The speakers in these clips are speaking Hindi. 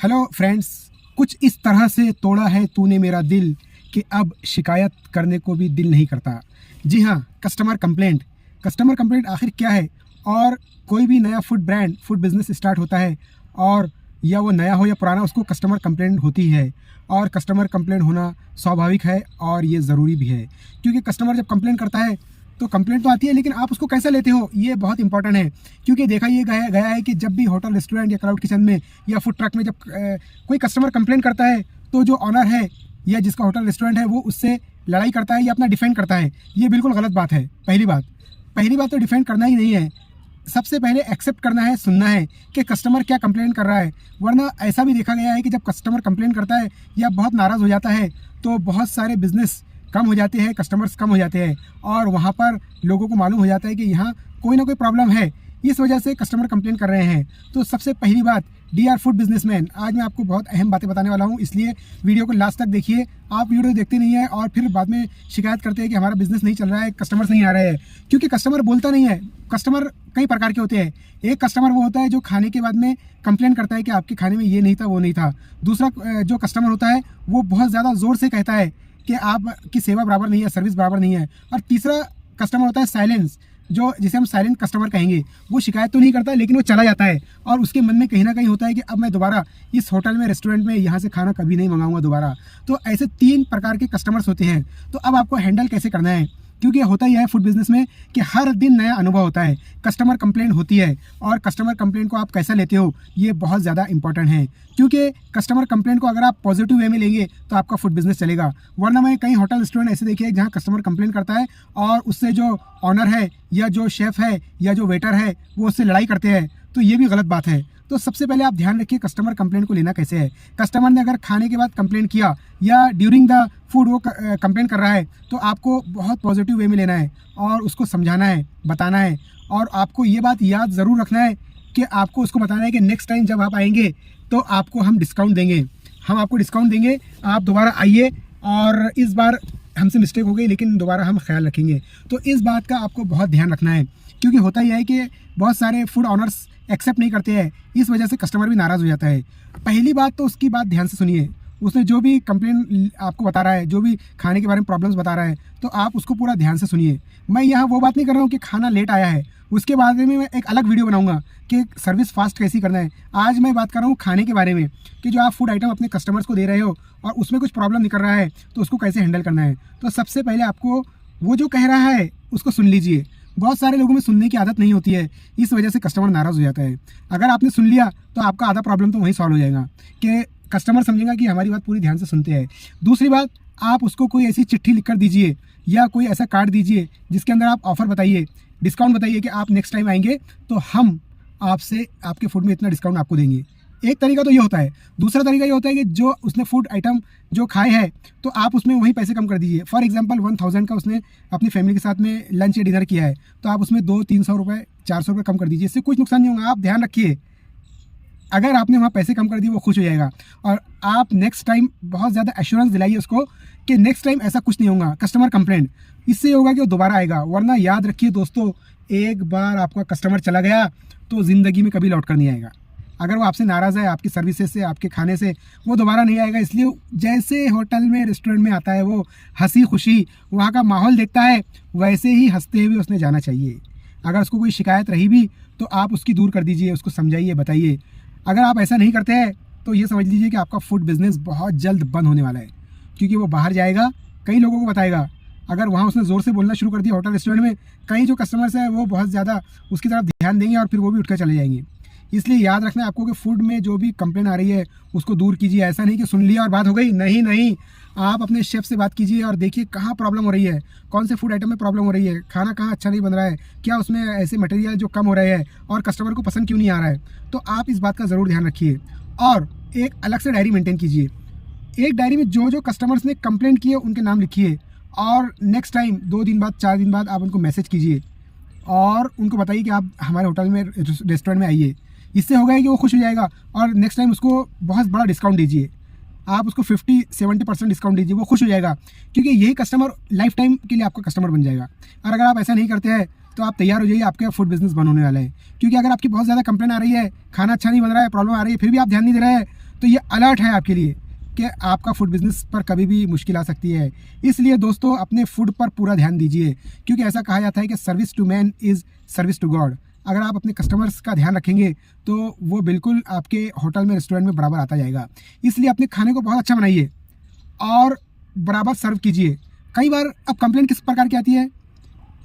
हेलो फ्रेंड्स, कुछ इस तरह से तोड़ा है तूने मेरा दिल कि अब शिकायत करने को भी दिल नहीं करता। जी हाँ, कस्टमर कंप्लेंट आखिर क्या है? और कोई भी नया फूड बिज़नेस स्टार्ट होता है, और या वो नया हो या पुराना, उसको कस्टमर कंप्लेंट होती है। और कस्टमर कंप्लेंट होना स्वाभाविक है और ये ज़रूरी भी है, क्योंकि कस्टमर जब कंप्लेंट करता है तो कंप्लेंट तो आती है, लेकिन आप उसको कैसे लेते हो ये बहुत इंपॉर्टेंट है। क्योंकि देखा ये गया है कि जब भी होटल, रेस्टोरेंट या क्लाउड किचन में या फूड ट्रक में जब कोई कस्टमर कंप्लेंट करता है, तो जो ऑनर है या जिसका होटल रेस्टोरेंट है वो उससे लड़ाई करता है या अपना डिफेंड करता है। ये बिल्कुल गलत बात है। पहली बात तो डिफेंड करना ही नहीं है। सबसे पहले एक्सेप्ट करना है, सुनना है कि कस्टमर क्या कंप्लेंट कर रहा है। वरना ऐसा भी देखा गया है कि जब कस्टमर कंप्लेंट करता है या बहुत नाराज़ हो जाता है, तो बहुत सारे बिजनेस कम हो जाते हैं, कस्टमर्स कम हो जाते हैं, और वहाँ पर लोगों को मालूम हो जाता है कि यहाँ कोई ना कोई प्रॉब्लम है, इस वजह से कस्टमर कंप्लेंट कर रहे हैं। तो सबसे पहली बात, DR फूड बिजनेसमैन, आज मैं आपको बहुत अहम बातें बताने वाला हूँ, इसलिए वीडियो को लास्ट तक देखिए। आप वीडियो देखते नहीं है और फिर बाद में शिकायत करते हैं कि हमारा बिजनेस नहीं चल रहा है, कस्टमर्स नहीं आ रहे हैं। क्योंकि कस्टमर बोलता नहीं है। कस्टमर कई प्रकार के होते हैं। एक कस्टमर वो होता है जो खाने के बाद में कंप्लेंट करता है कि आपके खाने में ये नहीं था, वो नहीं था। दूसरा जो कस्टमर होता है वो बहुत ज़्यादा ज़ोर से कहता है कि आपकी सेवा बराबर नहीं है, सर्विस बराबर नहीं है। और तीसरा कस्टमर होता है साइलेंस, जो जिसे हम साइलेंट कस्टमर कहेंगे। वो शिकायत तो नहीं करता, लेकिन वो चला जाता है, और उसके मन में कहीं ना कहीं होता है कि अब मैं दोबारा इस होटल में, रेस्टोरेंट में, यहाँ से खाना कभी नहीं मंगाऊंगा दोबारा। तो ऐसे 3 प्रकार के कस्टमर्स होते हैं। तो अब आपको हैंडल कैसे करना है, क्योंकि होता ही है फूड बिजनेस में कि हर दिन नया अनुभव होता है, कस्टमर कंप्लेंट होती है, और कस्टमर कंप्लेंट को आप कैसा लेते हो ये बहुत ज़्यादा इंपॉर्टेंट है। क्योंकि कस्टमर कंप्लेंट को अगर आप पॉजिटिव वे में लेंगे तो आपका फूड बिजनेस चलेगा। वरना मैं कई होटल, रेस्टोरेंट ऐसे देखे हैं जहाँ कस्टमर कंप्लेंट करता है और उससे जो ऑनर है या जो शेफ़ है या जो वेटर है वो उससे लड़ाई करते हैं, तो ये भी गलत बात है। तो सबसे पहले आप ध्यान रखिए कस्टमर कंप्लेंट को लेना कैसे है। कस्टमर ने अगर खाने के बाद कंप्लेंट किया या ड्यूरिंग द फूड वो कंप्लेंट कर रहा है, तो आपको बहुत पॉजिटिव वे में लेना है और उसको समझाना है, बताना है। और आपको ये बात याद ज़रूर रखना है कि आपको उसको बताना है कि नेक्स्ट टाइम जब आप आएंगे तो आपको हम डिस्काउंट देंगे, हम आपको डिस्काउंट देंगे, आप दोबारा आइए, और इस बार हमसे मिस्टेक हो गई लेकिन दोबारा हम ख्याल रखेंगे। तो इस बात का आपको बहुत ध्यान रखना है, क्योंकि होता ही है कि बहुत सारे फूड ऑनर्स एक्सेप्ट नहीं करते हैं, इस वजह से कस्टमर भी नाराज़ हो जाता है। पहली बात तो उसकी बात ध्यान से सुनिए। उसने जो भी कंप्लेन आपको बता रहा है, जो भी खाने के बारे में प्रॉब्लम्स बता रहा है, तो आप उसको पूरा ध्यान से सुनिए। मैं यहाँ वो बात नहीं कर रहा हूँ कि खाना लेट आया है, उसके बारे में मैं एक अलग वीडियो बनाऊंगा कि सर्विस फास्ट कैसी करना है। आज मैं बात कर रहा हूँ खाने के बारे में, कि जो आप फूड आइटम अपने कस्टमर्स को दे रहे हो और उसमें कुछ प्रॉब्लम निकल रहा है, तो उसको कैसे हैंडल करना है। तो सबसे पहले आपको वो जो कह रहा है उसको सुन लीजिए। बहुत सारे लोगों में सुनने की आदत नहीं होती है, इस वजह से कस्टमर नाराज़ हो जाता है। अगर आपने सुन लिया तो आपका आधा प्रॉब्लम तो वहीं सॉल्व हो जाएगा, कि कस्टमर समझेगा कि हमारी बात पूरी ध्यान से सुनते हैं। दूसरी बात, आप उसको कोई ऐसी चिट्ठी लिख कर दीजिए या कोई ऐसा कार्ड दीजिए जिसके अंदर आप ऑफ़र बताइए, डिस्काउंट बताइए कि आप नेक्स्ट टाइम आएंगे तो हम आपसे आपके फूड में इतना डिस्काउंट आपको देंगे। एक तरीका तो ये होता है। दूसरा तरीका ये होता है कि जो उसने फूड आइटम जो खाए हैं, तो आप उसमें वही पैसे कम कर दीजिए। फॉर एग्जांपल 1000 का उसने अपनी फैमिली के साथ में लंच या डिनर किया है, तो आप उसमें 200-300 रुपये, 400 रुपये कम कर दीजिए। इससे कुछ नुकसान नहीं होगा। आप ध्यान रखिए, अगर आपने वहाँ पैसे कम कर दिए वो खुश हो जाएगा, और आप नेक्स्ट टाइम बहुत ज़्यादा एश्योरेंस दिलाइए उसको कि नेक्स्ट टाइम ऐसा कुछ नहीं होगा कस्टमर कंप्लेंट। इससे होगा कि वो दोबारा आएगा। वरना याद रखिए दोस्तों, एक बार आपका कस्टमर चला गया तो ज़िंदगी में कभी लौट कर नहीं आएगा। अगर वो आपसे नाराज़ है, आपकी सर्विसेज से, आपके खाने से, वो दोबारा नहीं आएगा। इसलिए जैसे होटल में, रेस्टोरेंट में आता है, वो हंसी खुशी वहाँ का माहौल देखता है, वैसे ही हंसते हुए उसने जाना चाहिए। अगर उसको कोई शिकायत रही भी तो आप उसकी दूर कर दीजिए, उसको समझाइए, बताइए। अगर आप ऐसा नहीं करते हैं तो ये समझ लीजिए कि आपका फूड बिज़नेस बहुत जल्द बंद होने वाला है, क्योंकि वो बाहर जाएगा, कई लोगों को बताएगा। अगर वहाँ उसने ज़ोर से बोलना शुरू कर दिया होटल, रेस्टोरेंट में, कई जो कस्टमर्स हैं वो बहुत ज़्यादा उसकी तरफ ध्यान देंगे और फिर वो भी उठ कर चले जाएंगे। इसलिए याद रखना है आपको कि फूड में जो भी कंप्लेन आ रही है उसको दूर कीजिए। ऐसा नहीं कि सुन लिया और बात हो गई, नहीं, आप अपने शेफ़ से बात कीजिए और देखिए कहाँ प्रॉब्लम हो रही है, कौन से फूड आइटम में प्रॉब्लम हो रही है, खाना कहाँ अच्छा नहीं बन रहा है, क्या उसमें ऐसे मटेरियल जो कम हो रहे हैं और कस्टमर को पसंद क्यों नहीं आ रहा है। तो आप इस बात का ज़रूर ध्यान रखिए, और एक अलग से डायरी मेंटेन कीजिए। एक डायरी में जो जो कस्टमर्स ने कंप्लेंट किए उनके नाम लिखिए, और नेक्स्ट टाइम 2 दिन बाद, 4 दिन बाद आप उनको मैसेज कीजिए और उनको बताइए कि आप हमारे होटल में, रेस्टोरेंट में आइए। इससे होगा कि वो खुश हो जाएगा, और नेक्स्ट टाइम उसको बहुत बड़ा डिस्काउंट दीजिए। आप उसको 50-70% डिस्काउंट दीजिए, वो खुश हो जाएगा, क्योंकि यही कस्टमर लाइफ टाइम के लिए आपका कस्टमर बन जाएगा। और अगर आप ऐसा नहीं करते हैं तो आप तैयार हो जाइए, आपका फूड बिजनेस बंद होने वाला है। क्योंकि अगर आपकी बहुत ज़्यादा कंप्लेन आ रही है, खाना अच्छा नहीं बन रहा है, प्रॉब्लम आ रही है, फिर भी आप ध्यान नहीं दे रहे हैं, तो ये अलर्ट है आपके लिए कि आपका फूड बिज़नेस पर कभी भी मुश्किल आ सकती है। इसलिए दोस्तों अपने फूड पर पूरा ध्यान दीजिए, क्योंकि ऐसा कहा जाता है कि service to man is service to God. अगर आप अपने कस्टमर्स का ध्यान रखेंगे तो वो बिल्कुल आपके होटल में, रेस्टोरेंट में बराबर आता जाएगा। इसलिए अपने खाने को बहुत अच्छा बनाइए और बराबर सर्व कीजिए। कई बार अब कंप्लेंट किस प्रकार की आती है,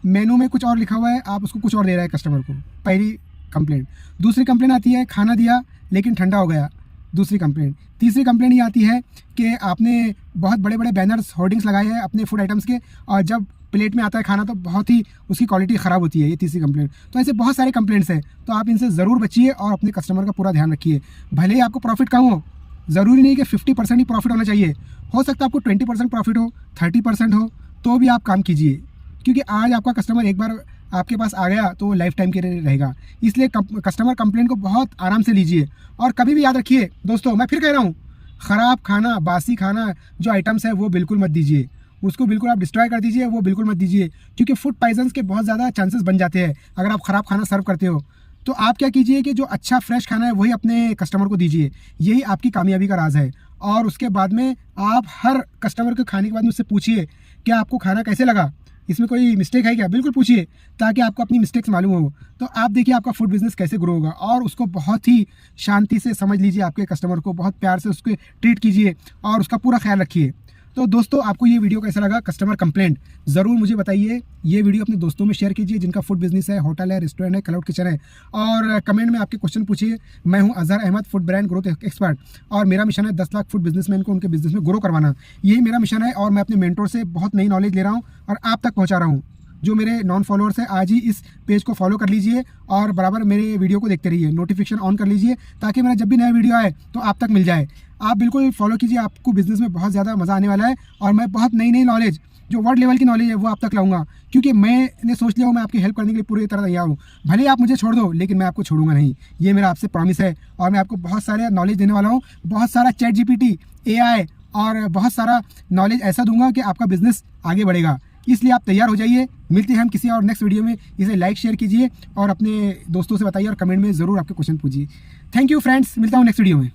मेनू में कुछ और लिखा हुआ है, आप उसको कुछ और दे रहे हैं कस्टमर को, पहली कंप्लेंट। दूसरी कंप्लेंट आती है खाना दिया लेकिन ठंडा हो गया, दूसरी कंप्लेंट। तीसरी कंप्लेंट ये आती है कि आपने बहुत बड़े बड़े बैनर्स, होर्डिंग्स लगाए हैं अपने फूड आइटम्स के, और जब प्लेट में आता है खाना तो बहुत ही उसकी क्वालिटी ख़राब होती है। ये तीसरी कंप्लेंट। तो ऐसे बहुत सारे कंप्लेंट्स हैं, तो आप इनसे ज़रूर बचिए और अपने कस्टमर का पूरा ध्यान रखिए। भले ही आपको प्रॉफिट कम हो, ज़रूरी नहीं कि 50% ही प्रॉफिट होना चाहिए। हो सकता है आपको 20% प्रॉफिट हो, 30% हो, तो भी आप काम कीजिए, क्योंकि आज आपका कस्टमर एक बार आपके पास आ गया तो लाइफ टाइम के लिए रहेगा। इसलिए कस्टमर कंप्लेंट को बहुत आराम से लीजिए। और कभी भी याद रखिए दोस्तों, मैं फिर कह रहा हूँ, ख़राब खाना, बासी खाना जो आइटम्स है वो बिल्कुल मत दीजिए। उसको बिल्कुल आप डिस्ट्रॉय कर दीजिए, वो बिल्कुल मत दीजिए, क्योंकि फूड पॉइजन्स के बहुत ज़्यादा चांसेस बन जाते हैं अगर आप ख़राब खाना सर्व करते हो। तो आप क्या कीजिए कि जो अच्छा फ्रेश खाना है वही अपने कस्टमर को दीजिए। यही आपकी कामयाबी का राज है। और उसके बाद में आप हर कस्टमर के खाने के बाद मुझसे पूछिए कि आपको खाना कैसे लगा, इसमें कोई मिस्टेक है क्या, बिल्कुल पूछिए, ताकि आपको अपनी मिस्टेक्स मालूम हो। तो आप देखिए आपका फूड बिज़नेस कैसे ग्रो होगा। और उसको बहुत ही शांति से समझ लीजिए, आपके कस्टमर को बहुत प्यार से उसको ट्रीट कीजिए और उसका पूरा ख्याल रखिए। तो दोस्तों आपको ये वीडियो कैसा लगा, कस्टमर कंप्लेंट ज़रूर मुझे बताइए। ये वीडियो अपने दोस्तों में शेयर कीजिए जिनका फूड बिजनेस है, होटल है, रेस्टोरेंट है, क्लाउड किचन है, और कमेंट में आपके क्वेश्चन पूछिए। मैं हूं Azhar Ahmed, food brand growth expert, और मेरा मिशन है 10 लाख फूड बिजनेसमैन को उनके बिजनेस में ग्रो करवाना। यही मेरा मिशन है और मैं अपने मेंटोर से बहुत नई नॉलेज ले रहा हूँ और आप तक पहुँचा रहा हूँ। जो मेरे नॉन फॉलोअर्स हैं, आज ही इस पेज को फॉलो कर लीजिए और बराबर मेरे वीडियो को देखते रहिए, नोटिफिकेशन ऑन कर लीजिए, ताकि मेरा जब भी नया वीडियो आए तो आप तक मिल जाए। आप बिल्कुल फॉलो कीजिए, आपको बिजनेस में बहुत ज़्यादा मज़ा आने वाला है। और मैं बहुत नई नई नॉलेज, जो वर्ल्ड लेवल की नॉलेज है, वो आप तक लाऊंगा, क्योंकि मैंने सोच लिया हूँ मैं आपकी हेल्प करने के लिए पूरी तरह तैयार हूँ। भले ही आप मुझे छोड़ दो, लेकिन मैं आपको छोड़ूंगा नहीं, ये मेरा आपसे प्रॉमिस है। और मैं आपको बहुत सारे नॉलेज देने वाला हूँ, बहुत सारा ChatGPT, AI और बहुत सारा नॉलेज ऐसा दूंगा कि आपका बिजनेस आगे बढ़ेगा। इसलिए आप तैयार हो जाइए। मिलते हैं हम किसी और नेक्स्ट वीडियो में। इसे लाइक शेयर कीजिए और अपने दोस्तों से बताइए और कमेंट में ज़रूर आपके क्वेश्चन पूछिए। थैंक यू फ्रेंड्स, मिलता हूँ नेक्स्ट वीडियो में।